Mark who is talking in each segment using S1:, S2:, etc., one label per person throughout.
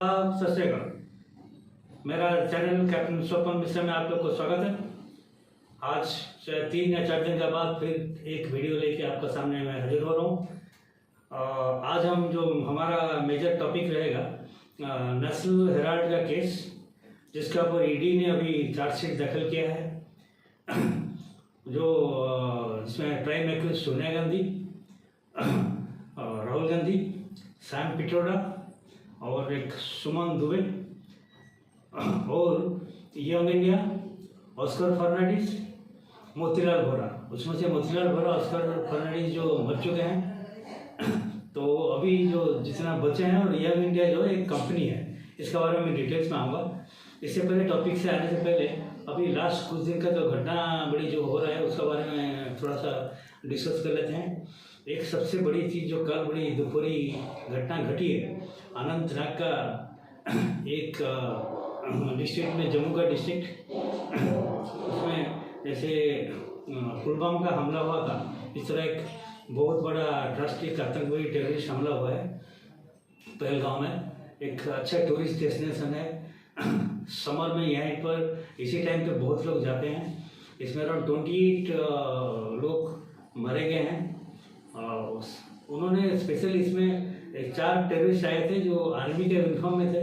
S1: सत श्री अकाल। मेरा चैनल कैप्टन स्वपन मिश्रा में आप लोग को स्वागत है। आज 3 या 4 दिन के बाद फिर एक वीडियो लेके आपका सामने मैं हाजिर हो रहा हूँ। आज हम जो हमारा मेजर टॉपिक रहेगा नेशनल हेराल्ड का केस, जिसके ऊपर ईडी ने अभी चार्जशीट दाखिल किया है। जो इसमें प्राइम एक्यूज सोनिया गांधी, राहुल गांधी, सैम पिट्रोडा और एक सुमन दुबे और यंग इंडिया, ऑस्कर फर्नांडिस, मोतीलाल वोरा। उसमें से मोतीलाल वोरा, ऑस्कर फर्नांडिस जो मर चुके हैं, तो अभी जो जितना बचे हैं, और यंग इंडिया जो एक कंपनी है, इसके बारे में डिटेल्स में आऊँगा। इससे पहले टॉपिक से आने से पहले अभी लास्ट कुछ दिन का जो घटना बड़ी जो हो रहा है उसके बारे में थोड़ा सा डिस्कस कर लेते हैं। एक सबसे बड़ी चीज़ जो कल बड़ी दोपहरी घटना घटी है, अनंतनाग का एक डिस्ट्रिक्ट में, जम्मू का डिस्ट्रिक्ट, उसमें जैसे पुलवामा का हमला हुआ था, इस तरह एक बहुत बड़ा ड्रास्टिक आतंकवादी टेररिस्ट हमला हुआ है पहलगांव में। एक अच्छा टूरिस्ट डेस्टिनेशन है। समर में यहाँ पर इसी टाइम पे बहुत लोग जाते हैं। इसमें अराउंड 28 लोग मारे गए हैं। उन्होंने स्पेशली इसमें 4 टेररिस्ट आए थे जो आर्मी के यूनिफॉर्म में थे,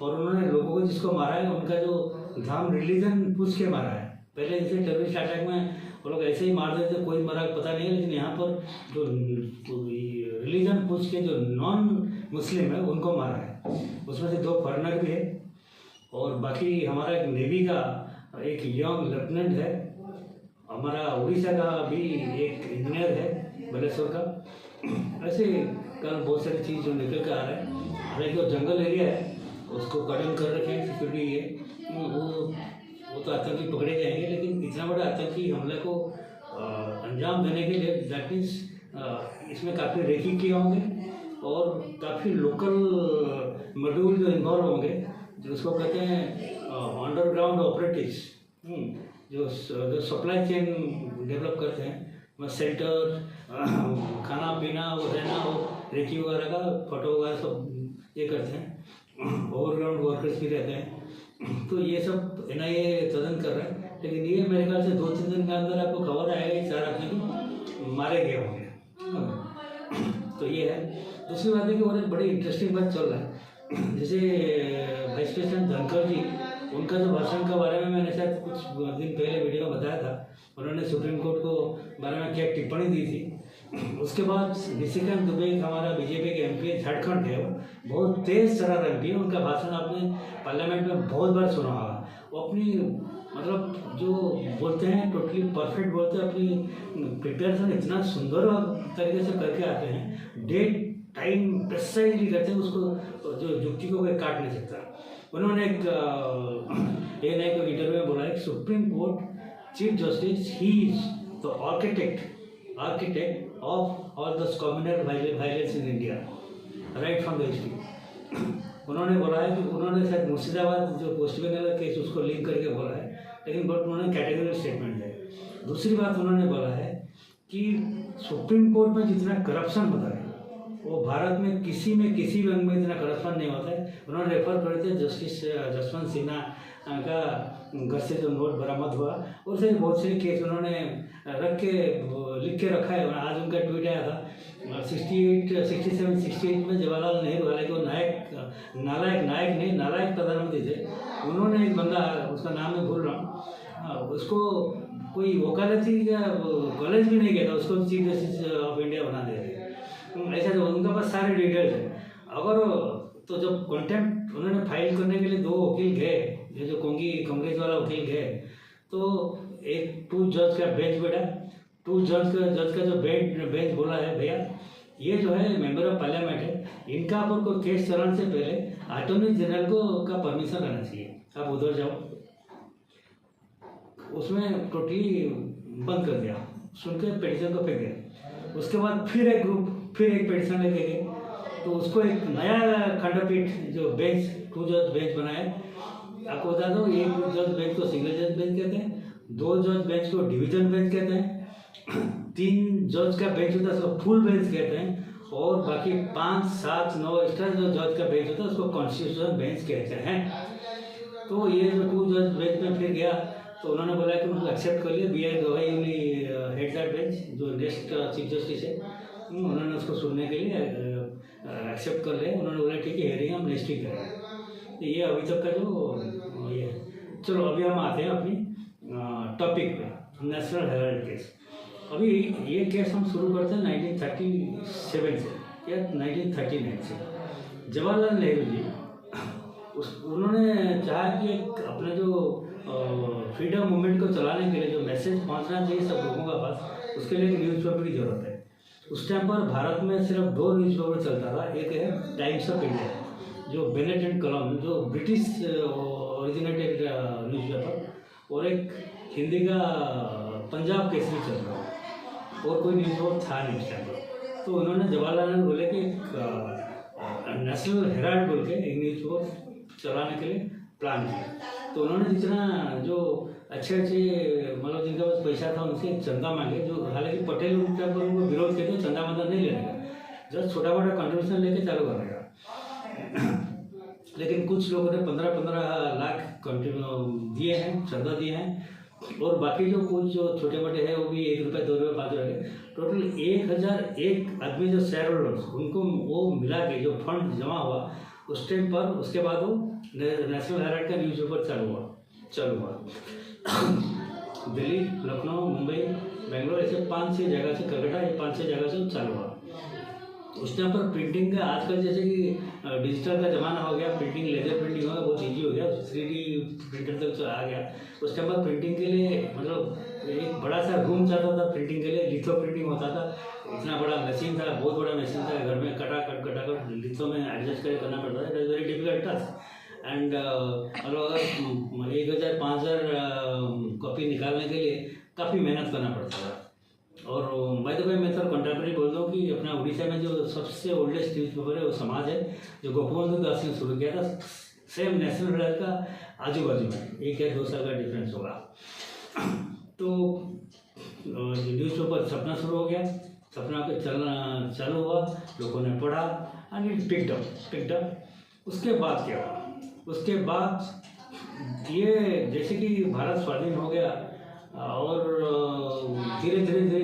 S1: और उन्होंने लोगों को जिसको मारा है उनका जो धर्म रिलीजन पूछ के मारा है। पहले जैसे टेररिस्ट अटैक में वो लोग ऐसे ही मार देते, कोई मरा पता नहीं है, लेकिन यहाँ पर जो रिलीजन पूछ के जो नॉन मुस्लिम है उनको मारा है। उसमें से 2 फॉरेनर भी है, और बाकी हमारा एक नेवी का एक यंग लेफ्टिनेंट है, हमारा उड़ीसा का भी एक इंजीनियर है बालेश्वर का। ऐसे कल बहुत सारी चीज़ जो निकल कर आ रहा है। हालांकि वो जंगल एरिया है, उसको कर्डन कर रखे हैं, सिक्योरिटी है, वो तो आतंकी पकड़े जाएंगे, लेकिन इतना बड़ा आतंकी हमले को अंजाम देने के लिए दैट मीन्स इसमें काफ़ी रेकी किए होंगे, और काफ़ी लोकल मॉड्यूल जो इन्वॉल्व होंगे, जो उसको कहते हैं अंडरग्राउंड ऑपरेटिव्स, जो सप्लाई चेन डेवलप करते हैं, शेल्टर, खाना पीना, वो रहना, वो रेकी वगैरह का फोटो वगैरह सब ये करते हैं। ओवरग्राउंड वर्कर्स भी रहते हैं। तो ये सब NIA तदन कर रहा है, लेकिन ये मेरे ख्याल से 2-3 दिन के अंदर आपको खबर आएगा कि 4 आदमी मारे गए होंगे। तो ये है। दूसरी बात है कि और एक बड़ी इंटरेस्टिंग बात चल रहा है, जैसे वाइस प्रेसिडेंट धनखड़ जी, उनका जो भाषण के बारे में मैंने शायद कुछ दिन पहले वीडियो में बताया था, उन्होंने सुप्रीम कोर्ट को बारे में क्या टिप्पणी दी थी। उसके बाद निशिकांत दुबे हमारा बीजेपी के MP झारखंड है, वो बहुत तेज तरह MP है। उनका भाषण आपने पार्लियामेंट में बहुत बार सुना होगा। वो अपनी मतलब जो बोलते हैं टोटली परफेक्ट बोलते हैं, अपनी प्रिपरेशन इतना सुंदर तरीके से करके आते हैं, डेट टाइम प्रिसाइजली करते हैं, उसको जो युक्ति को कोई काट नहीं सकता। उन्होंने एक ANI को इंटरव्यू में बोला है, supreme court chief justice he is the architect of all the communal violence in India right from the history. उन्होंने बोला है कि उन्होंने शायद मुर्शिदाबाद जो पोस्ट बंगाल का केस उसको लिंक करके बोला है, लेकिन बट उन्होंने कैटेगरी स्टेटमेंट है। दूसरी बात उन्होंने बोला है कि सुप्रीम कोर्ट में जितना करप्शन होता है वो भारत में किसी भी अंग में इतना करप्शन नहीं होता है। उन्होंने रेफर करे थे जस्टिस जसवंत सिन्हा का घर से जो नोट बरामद हुआ, और से बहुत से केस उन्होंने लिख के रखा है। आज उनका ट्वीट आया था 67-68 में जवाहरलाल नेहरू, हालांकि वो नालायक प्रधानमंत्री थे। उन्होंने एक बंदा, उसका नाम मैं भूल रहा हूँ, उसको कोई वकालती या कॉलेज भी नहीं गया था, उसको चीफ जस्टिस ऑफ इंडिया बना दे रहे। ऐसा जो उनके पास सारे डिटेल्स हैं। अगर तो जब कंटेम्प्ट उन्होंने फाइल करने के लिए 2 वकील गए, जो कांग्रेस वाला वकील गए, तो एक 2 जज का बेंच बैठा, 2 जज का जो बेंच बोला है, भैया ये जो है मेंबर ऑफ पार्लियामेंट है, इनका ऊपर कोई केस चलाने से पहले अटॉर्नी जनरल को का परमिशन रहना चाहिए, आप उधर जाओ। उसमें टोटली बंद कर दिया, सुन के पिटीशन को फेंक दिया। उसके बाद फिर एक पिटीशन लेके गए, तो उसको एक नया खंडपीठ जो बेंच 2 जज बेंच बनाया। आपको बता दो, 1 जज बेंच को सिंगल जज बेंच कहते हैं, 2 जज बेंच को डिवीजन बेंच कहते हैं, 3 जज का बेंच होता है उसको फुल बेंच कहते हैं, और बाकी 5, 7, 9 एक्स्ट्रा जो जज का बेंच होता है उसको कॉन्स्टिट्यूशनल बेंच कहते हैं। तो ये जो 2 जज बेंच में फिर गया तो उन्होंने बोला कि उनको एक्सेप्ट कर लिया, BR गवाई ओनली हेड दैट बेंच, जो नेक्स्ट चीफ जस्टिस है उन्होंने उसको सुनने के लिए एक्सेप्ट कर लिया। उन्होंने बोला ठीक है हेयरिंग हम नेक्स्ट वीक करेंगे। तो ये अभी तक का जो ये। चलो अभी हम आते हैं अपनी टॉपिक पे, नेशनल हेराल्ड केस। अभी ये केस हम शुरू करते हैं 1937 से या 1939 से। जवाहरलाल नेहरू जी उन्होंने चाहा कि एक अपने जो फ्रीडम मूवमेंट को चलाने के लिए जो मैसेज पहुंचना चाहिए सब लोगों के पास, उसके लिए एक न्यूज़पेपर की ज़रूरत है। उस टाइम पर भारत में सिर्फ 2 न्यूज़पेपर चलता था। एक है टाइम्स ऑफ इंडिया, जो बेनेट एंड कलम, जो ब्रिटिश ओरिजिनेटेड न्यूज़पेपर, और एक हिंदी का पंजाब केसरी चल रहा है, और कोई न्यूज़पेपर था नहीं उस टाइम पर। तो उन्होंने जवाहरलाल नेहरू बोले कि नेशनल हेराल्ड बोल के एक न्यूज़पेपर चलाने के लिए प्लान किया। तो उन्होंने जितना जो अच्छे मतलब जिनके पास पैसा था उनसे चंदा मांगे, जो हालांकि पटेल उनके पर उनको विरोध किया तो चंदा मंदा नहीं लेने का, जस्ट छोटा मोटा कंट्रीब्यूशन लेके चालू करने का। लेकिन कुछ लोगों ने 15-15 लाख दिए हैं, चंदा दिए हैं, और बाकी जो कुछ जो छोटे मोटे हैं वो भी 1 रुपये, 2 रुपये, 5 रुपये, टोटल 1001 आदमी जो शेयर होल्डर्स उनको वो मिला के जो फंड जमा हुआ उस टाइम पर, उसके बाद वो नेशनल हेराल्ड का न्यूज़पेपर चालू हुआ। दिल्ली, लखनऊ, मुंबई, बेंगलोर, ऐसे 5-6 जगह से, कलकत्ता, ये 5-6 जगह से चालू हुआ। उस टाइम पर प्रिंटिंग का, आजकल जैसे कि डिजिटल का ज़माना हो गया, प्रिंटिंग लेजर प्रिंटिंग हो गया, बहुत ईजी हो गया, 3D प्रिंटर तक आ गया। उस टाइम पर प्रिंटिंग के लिए मतलब एक बड़ा सा रूम चाहता था प्रिंटिंग के लिए, लिथो प्रिंटिंग होता था, इतना बड़ा मशीन था, बहुत बड़ा मशीन था, घर में कटाकट लिथो में एडजस्ट करना पड़ता था। It is very difficult task. And मतलब अगर 1000, 5000 कॉपी निकालने के लिए काफ़ी मेहनत करना पड़ता था। और बाय द वे मैं सर कंटेम्प्रेरी बोलता हूँ कि अपना उड़ीसा में जो सबसे ओल्डेस्ट न्यूज़पेपर है वो समाज है, जो गोपबंधु दास ने शुरू किया था, सेम नेशनल हेराल्ड का आजू बाजू में 1 या 2 साल का डिफरेंस होगा। तो न्यूज़पेपर छपना शुरू हो गया, छपना पे चलना चालू हुआ, लोगों ने पढ़ा एंड इट पिक्ड अप। उसके बाद क्या हुआ? उसके बाद ये जैसे कि भारत स्वाधीन हो गया और धीरे धीरे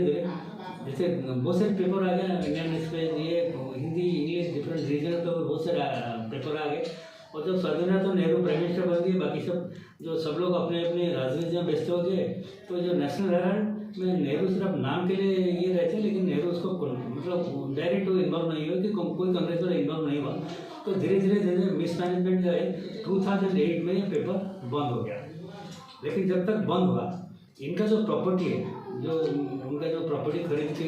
S1: जैसे बहुत सारे पेपर आ गए, इंडियन न्यूज़पेपर, ये Hindi, English, different regional paper, बहुत सारे पेपर आ गए। और जब स्वाधीन हुआ तो नेहरू प्राइम मिनिस्टर बन गए, बाकी सब लोग अपने अपने राजनीति में व्यस्त हो गए। तो जो नेशनल हेराल्ड में नेहरू सिर्फ नाम के लिए ये रहते, लेकिन नेहरू उसको मतलब डायरेक्ट इन्वॉल्व नहीं हुआ, कि कोई कांग्रेस वाला इन्वॉल्व नहीं हुआ। तो धीरे धीरे मिसमैनेजमेंट गए, 2008 में ये पेपर बंद हो गया। लेकिन जब तक बंद हुआ, इनका जो प्रॉपर्टी है, जो उनका जो प्रॉपर्टी खरीद के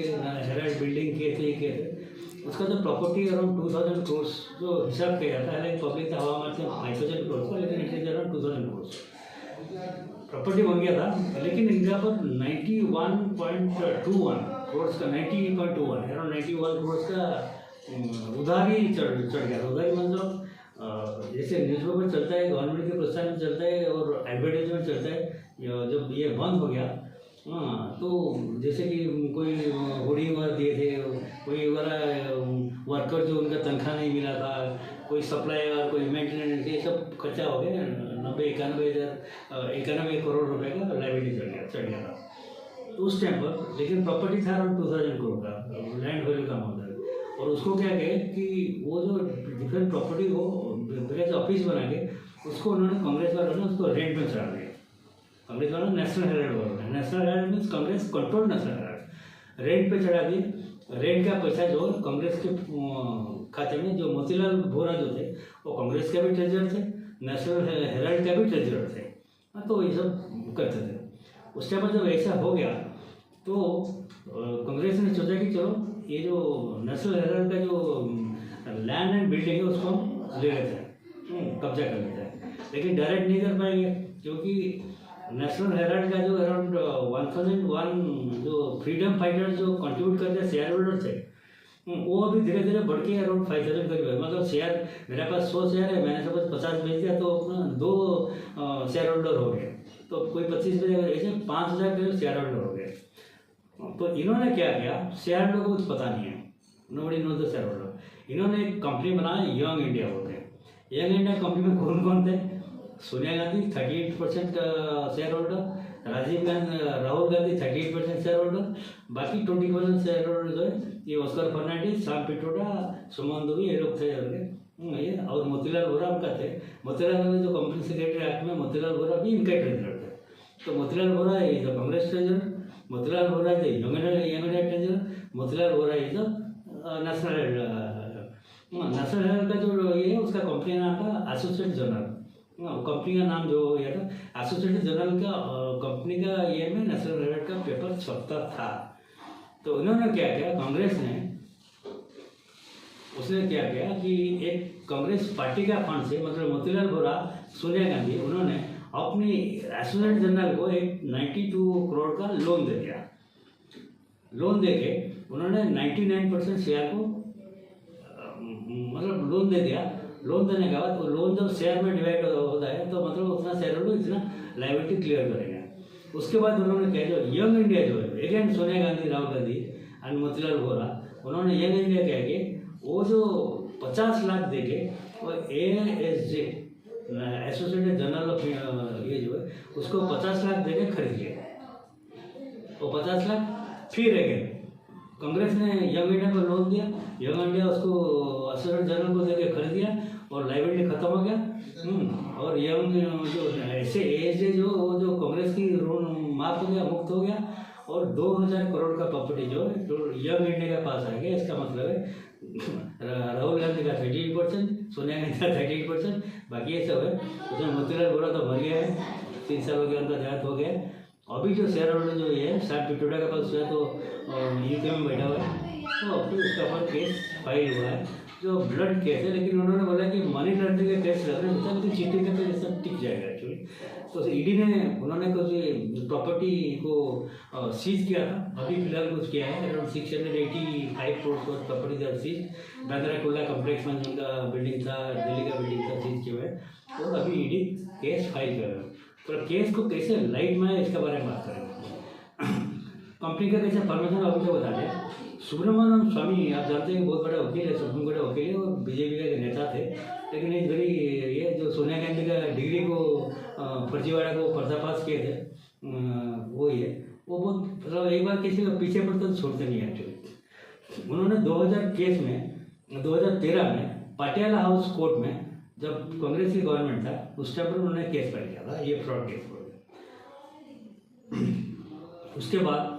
S1: हेराल्ड बिल्डिंग किए थे, उसका जो प्रॉपर्टी अराउंड 2000 करोड़ जो हिसाब किया जाता है, पब्लिक का हवा मारते हैं 5000 करोड़ का, लेकिन it is around 2000 crore property बन गया था। लेकिन इनका पर 91.21 करोड़ का, 90.21 अराउंड 91 करोड़ का उधारी चढ़ गया था। उधारी मतलब जैसे न्यूज़पेपर चलता है, गवर्नमेंट के प्रोत्साहन में चलता है और एडवर्टाइजमेंट चलता है। जब ये बंद हो गया, तो जैसे कि कोई होर्डिंग वगैरह दिए थे, कोई वगैरह वर्कर जो उनका तनख्वाह नहीं मिला था, कोई सप्लायर, कोई मेंटेनेंस, ये सब खर्चा हो गया। 91 करोड़ रुपए का लाइबिलिटी चढ़ गया था तो उस टाइम पर। लेकिन प्रॉपर्टी था अराउंड 2000 करोड़ का, लैंड वैल्यू का मॉडल। और उसको क्या कहे कि वो जो डिफरेंट प्रॉपर्टी को ब्रिज ऑफिस बना के उसको उन्होंने, कांग्रेस वालों ने उसको रेंट में चढ़ा दिया। कांग्रेस वालों ने नेशनल हेराल्ड बोलते हैं, national Herald means Congress control national Herald, rent पे चढ़ा दिए। रेंट का पैसा जो कांग्रेस के खाते में, जो मोतीलाल वोरा जो थे वो कांग्रेस के भी ट्रेजरर थे, नेशनल हेराल्ड का भी ट्रेजरर थे। तो ये सब करते थे। उस टाइम पर जब ऐसा हो गया तो कांग्रेस ने सोचा कि चलो ये जो नेशनल हेराल्ड का जो लैंड एंड बिल्डिंग है उसको हम ले लेते हैं, कब्जा कर लेते हैं। लेकिन डायरेक्ट नहीं कर पाएंगे, क्योंकि नेशनल हेराल्ड का जो अराउंड 1001 जो फ्रीडम फाइटर जो कंट्रीब्यूट करते शेयर होल्डर थे, वो अभी धीरे धीरे बढ़ के अराउंड 5000 करीब है। मतलब शेयर, मेरे पास 100 शेयर है, मैंने सपोज 50 बेच दिया तो अपना 2 शेयर होल्डर हो गए। तो कोई 25 बेच, ऐसे 5000 करीब शेयर होल्डर हो गए। तो इन्होंने क्या किया, शेयर होल्डर को कुछ पता नहीं है, nobody knows the shareholder. इन्होंने एक कंपनी बनाया यंग इंडिया बोलते हैं। यंग इंडिया कंपनी में कौन कौन थे? Sonia Gandhi 38% share holder, Rahul Gandhi 38% share holder, बाकी 20% शेयर होल्डर जो है ये ऑस्कर फर्नांडिस, सैम पिट्रोडा, सुमन दुबे, ये लोग थे ये। और मोतीलाल वोरा उनका थे। मोतीलाल वोरा जो कंपनी सेक्रेटरी एक्ट में मोतीलाल वोरा भी इनका ट्रेजरर थे। तो Motilal Vora is the Congress treasurer, Motilal Vora is young India treasurer, Motilal Vora is the national health का जो ये है उसका कंपनी का नाम था एसोसिएट जनरल। कंपनी का नाम जो ये था एसोसिएटेड जर्नल का, कंपनी का ये में नेशनल हेराल्ड का पेपर छपता था। तो उन्होंने क्या किया, कांग्रेस ने उसने क्या किया कि एक कांग्रेस पार्टी का फंड से, मतलब मोतीलाल वोरा, सोनिया गांधी, उन्होंने अपनी एसोसिएटेड जर्नल को एक 92 करोड़ का लोन दे दिया। लोन देके उन्होंने 99% शेयर को मतलब लोन दे दिया। लोन देने के बाद वो लोन जब शेयर में डिवाइड होता है तो मतलब उतना शेयर होल्डर इतना लायबिलिटी क्लियर करेगा। उसके बाद उन्होंने क्या, जो यंग इंडिया जो है, अगेन सोनिया गांधी, राहुल गांधी एंड मोतीलाल वोरा, उन्होंने यंग इंडिया क्या किया, वो जो 50 लाख देके वो ASJ एसोसिएटेड जर्नल ऑफ ये जो है उसको 50 लाख देके खरीद लिया। वो 50 लाख फिर अगेन कांग्रेस ने यंग इंडिया को लोन दिया, यंग इंडिया उसको एसोसिएटेड जर्नल को देके खरीद दिया और लाइबिलिटी खत्म हो गया। और यंग जो ऐसे ASJ जो कांग्रेस की लोन माफ हो गया, मुक्त हो गया और 2000 करोड़ का प्रॉपर्टी जो है जो यंग इंडिया के पास आ गया। इसका मतलब है राहुल गांधी का 38%, सोनिया गांधी का 38%, बाकी ये सब है। उसमें मोतीलाल वोरा तो मर गया है, 3 साल हो गया, उनका देहांत हो गया। अभी जो शेयर होल्डर जो ये सैम पिट्रोडा के पास है तो यूके में बैठा हुआ है, तो अभी उसका ऊपर केस फाइल हुआ है जो ब्लड केस है। लेकिन उन्होंने बोला कि मनी लॉन्ड्रिंग का केस लग रहा है, लेकिन चीटिंग का केस सब टिक जाएगा एक्चुअली। तो ईडी ने उन्होंने कुछ प्रॉपर्टी को सीज किया था, अभी फिलहाल कुछ किया है, अराउंड 685 करोड़ प्रॉपर्टी दर सीज। बांद्रा-कुर्ला कॉम्प्लेक्स में उनका बिल्डिंग था, दिल्ली का बिल्डिंग था, सीज किया हुआ है। और अभी ईडी केस फाइल कर रहा है। तो केस को कैसे लाइट में इसके बारे में बात करेंगे। कंपनी का कैसे परमिशन अभी तो बता दें। सुब्रमण्यम स्वामी आप जानते हैं बहुत बड़ा वकील है, सुप्रीम कोर्ट का वकील है और बीजेपी का नेता थे। लेकिन एक बड़ी ये जो सोनिया गांधी का डिग्री को फर्जीवाड़ा को पर्दाफाश किए थे वो ही है, वो बहुत मतलब एक बार किसी का पीछे पड़ता तो छोड़ते नहीं एक्चुअली। उन्होंने 2013 में पटियाला हाउस कोर्ट में, जब कांग्रेस की गवर्नमेंट था उस टाइम पर उन्होंने केस फाइल किया था, ये फ्रॉड केस बोल। उसके बाद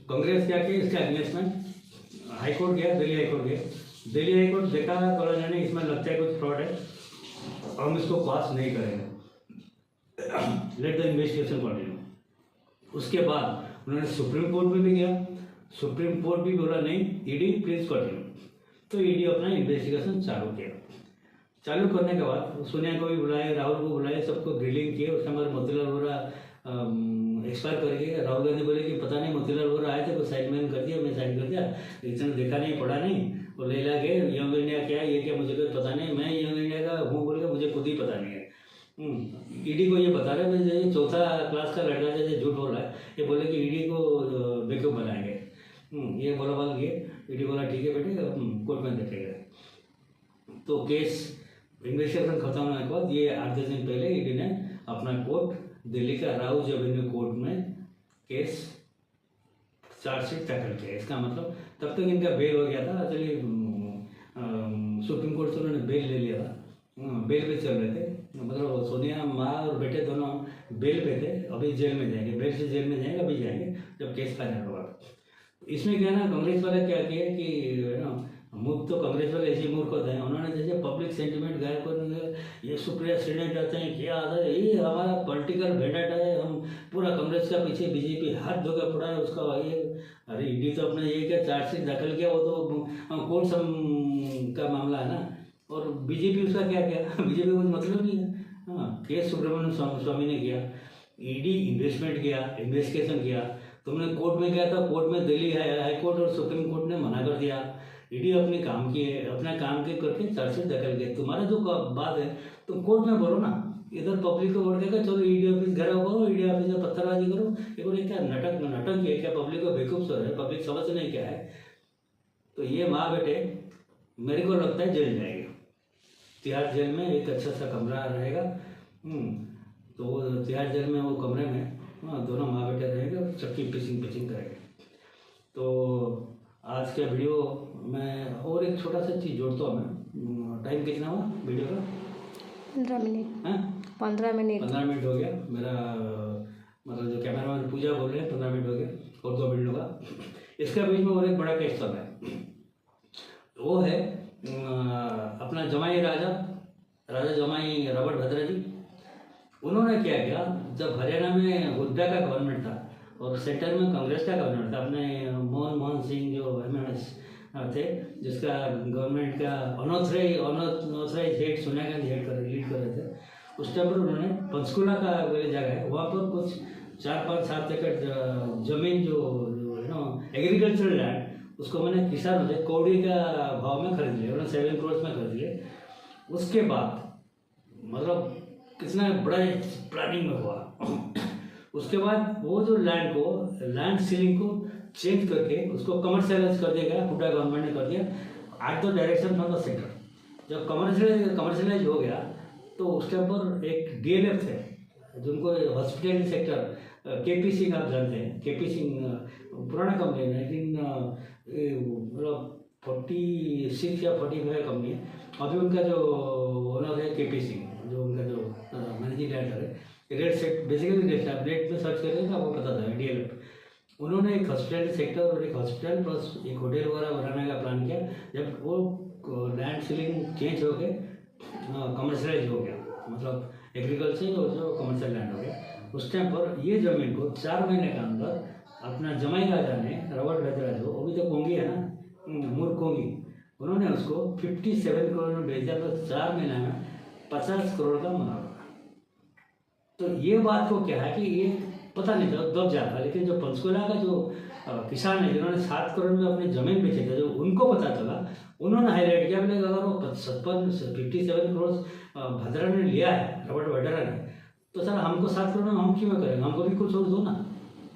S1: कांग्रेस क्या किया, इसके अगेंस्ट में हाईकोर्ट गया, दिल्ली हाईकोर्ट गया। दिल्ली हाईकोर्ट देखा कॉलेज ने इसमें लगता है कुछ फ्रॉड है, हम इसको पास नहीं करेंगे, लेट द इन्वेस्टिगेशन कंटिन्यू। उसके बाद उन्होंने सुप्रीम कोर्ट में भी गया, सुप्रीम कोर्ट भी बोला नहीं, ईडी प्लीज कंटिन्यू। तो ईडी अपना इन्वेस्टिगेशन चालू किया। चालू करने के बाद सोनिया को भी बुलाया, राहुल को बुलाया, सबको ग्रिलिंग किए। उसके बाद मोतीलाल वोरा एक्सपायर कर गए। राहुल गांधी बोले कि पता नहीं मोतीलाल वोरा आए थे, कुछ साइन मैन कर दिया, मैं साइन कर दिया, इसने देखा नहीं, पढ़ा नहीं, और ले ला के यंग इंडिया क्या है ये क्या मुझे कोई पता नहीं, मैं यंग इंडिया का हूँ बोल के मुझे खुद ही पता नहीं है। ईडी को ये बता रहे हैं, ये 4th क्लास का लड़का जैसे झूठ बोल रहा है, ये बोले कि ईडी को बेवकूफ़ बनाएंगे। ये बोला बोल गए, ईडी बोला ठीक है बेटे कोर्ट में देखेंगे। तो केस इन्वेस्टिगेशन खत्म होने के बाद ये 8-10 दिन पहले ईडी ने अपना कोर्ट दिल्ली का राउज एवेन्यू कोर्ट में केस चार्जशीट दाखिल किया। इसका मतलब तब तक इनका बेल हो गया था, चलिए सुप्रीम कोर्ट से उन्होंने बेल ले लिया था, बेल पे चल रहे थे। मतलब सोनिया माँ और बेटे दोनों बेल पे थे, अभी जेल में जाएंगे, बेल से जेल में जाएंगे, अभी जाएंगे जब केस फाइनल होगा। इसमें क्या ना कांग्रेस वाले क्या किया कि मूर्ख तो कांग्रेस वाले ऐसे मूर्ख होते हैं, उन्होंने जैसे पब्लिक सेंटिमेंट गायब कर ये सुप्रिया सीडेंट आते हैं, क्या आता है, ये हमारा पॉलिटिकल वेंडेटा है, हम पूरा कांग्रेस का पीछे बीजेपी हाथ धोकर पड़ा है उसका। ये अरे ईडी तो अपने ये क्या चार्जशीट दाखिल किया, वो तो कोर्ट का मामला है ना, और बीजेपी उसका क्या किया, बीजेपी को मतलब नहीं है। हाँ, केस सुब्रमण्यम स्वामी ने किया, ईडी इन्वेस्टमेंट किया, इन्वेस्टिगेशन किया, तुमने कोर्ट में गया था, कोर्ट में दिल्ली हाईकोर्ट और सुप्रीम कोर्ट ने मना कर दिया। ईडी अपने काम की है, अपना काम के करके चार्जशीट दाखिल किया। तुम्हारा जो बात है तुम कोर्ट में बोलो ना, इधर पब्लिक को बोल देगा चलो ईडी ऑफिस घेराव करो, ईडी ऑफिस में पत्थरबाजी करो। ये क्या नाटक है क्या, पब्लिक को बेवकूफ सर है, पब्लिक समझ नहीं क्या है। तो ये माँ बेटे मेरे को लगता है जेल जाएंगे। तिहाड़ जेल में एक अच्छा सा कमरा रहेगा। तो वो तिहाड़ जेल में वो कमरे में दोनों माँ बेटे रहेंगे और चक्की पिचिंग करेंगे। तो आज का वीडियो में और एक छोटा सा चीज़ जोड़ता हूँ मैं। टाइम कितना हुआ वीडियो का?
S2: 15 मिनट।
S1: हाँ
S2: 15 मिनट।
S1: 15 मिनट हो गया। मेरा मतलब जो कैमरामैन पूजा बोल रहे हैं 15 मिनट हो गया और 2 मिनट होगा। इसके बीच में और एक बड़ा केस चल रहा है। वो है अपना जमाई राजा जमाई रॉबर्ट वड्रा जी। उन्होंने क्या किया, जब हरियाणा में हुड्डा का गवर्नमेंट था और सेंटर में कांग्रेस का गवर्नमेंट था, अपने मनमोहन सिंह जो MMS थे, जिसका गवर्नमेंट का unauthorised head Sonia Gandhi lead कर रहे थे, उस टाइम पर उन्होंने पंचकुला का जगह है वहाँ पर कुछ 4-5-7 एकड़ जमीन जो एग्रीकल्चरल लैंड, उसको मैंने किसानों से कौड़ी का भाव में खरीद लिया। उन्होंने 7 करोड़ में खरीद लिए। उसके बाद मतलब कितना बड़ा प्लानिंग में हुआ। उसके बाद वो जो लैंड सीलिंग को चेंज करके उसको कमर्शियलाइज कर दिया गया। हुड्डा गवर्नमेंट ने कर दिया at the direction from the centre. जब कमर्शियलाइज हो गया तो उसके ऊपर एक DLF थे जिनको हॉस्पिटल सेक्टर KP सिंह आप जानते हैं। KP सिंह पुराना कंपनी है, लेकिन मतलब 46 या 45 कंपनी है। अभी उनका जो ओनर है KP सिंह, जो उनका जो मैनेजिंग डायरेक्टर है। रेट सेट बेसिकली रेट में सर्च करेंगे तो आपको पता था DLF। उन्होंने एक हॉस्पिटल सेक्टर और एक हॉस्पिटल प्लस एक होटल वगैरह बनाने का प्लान किया। जब वो लैंड सीलिंग चेंज हो के कमर्शलाइज हो गया, मतलब एग्रीकल्चर और जो कमर्शियल लैंड हो गया, उस टाइम पर ये ज़मीन को 4 महीने के अंदर अपना जमाई राजा ने रॉबर्ट वड्रा जो अभी तो कोंगी है ना, मूर कोंगी, उन्होंने उसको 57 करोड़ में बेच दिया। तो 4 महीने में 50 करोड़ का मुनाफा। तो ये बात को क्या है कि ये पता नहीं था दब जाता, लेकिन जो पंचकुला का जो किसान है जिन्होंने 7 करोड़ में अपनी ज़मीन बेची थी, जो उनको पता चला, उन्होंने हाईलाइट किया बोले अगर वो 57 करोड़ भद्रा ने लिया है, रॉबर्ट वड्रा ने, तो सर हमको 7 करोड़ में हम क्यों करेंगे, हमको भी कुछ और दो ना।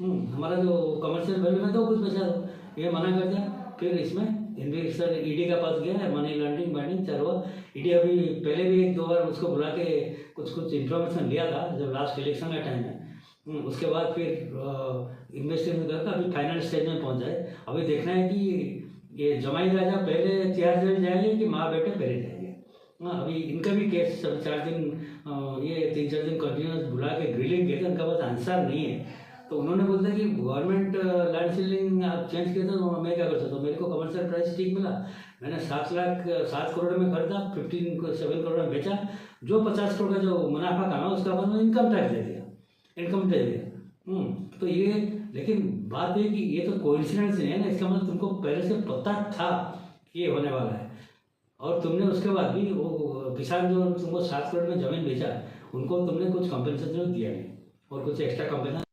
S1: हमारा जो कमर्शियल वैल्यू में तो कुछ बचा दो। ये मना कर दिया। फिर इसमें इन्वेस्टर ED का पास गया है, मनी लॉन्ड्रिंग बाइंडिंग चरवा। ED अभी पहले भी 1-2 बार उसको बुला के कुछ इन्फॉर्मेशन लिया था जब लास्ट इलेक्शन का टाइम है। उसके बाद फिर इन्वेस्टिगेशन करके अभी फाइनल स्टेज में पहुंच जाए। अभी देखना है कि ये जमाई राजा पहले तिहाड़ जेल जाएंगे कि माँ बेटे पहले जाएंगे। अभी इनका भी केस 4 दिन ये 3-4 दिन कंटिन्यूस बुला के ग्रिलिंग किए थे, उनका पास आंसर नहीं है। तो उन्होंने बोलते कि गवर्नमेंट लैंड सीलिंग आप चेंज किए तो मैं क्या कर सकता हूँ, मेरे को कमर्शियल प्राइस ठीक मिला, मैंने 7 करोड़ में खरीदा, 7 करोड़ में बेचा, जो 50 करोड़ का जो मुनाफा कमा उसका अपन इनकम टैक्स दे दिया। तो ये, लेकिन बात ये कि ये तो कोइंसिडेंस नहीं है ना, इसका मतलब तुमको पहले से पता था कि ये होने वाला है, और तुमने उसके बाद भी वो किसान जो तुमको 7 करोड़ में ज़मीन बेचा, उनको तुमने कुछ कंपनसेशन दिया नहीं और कुछ एक्स्ट्रा कंपनसेशन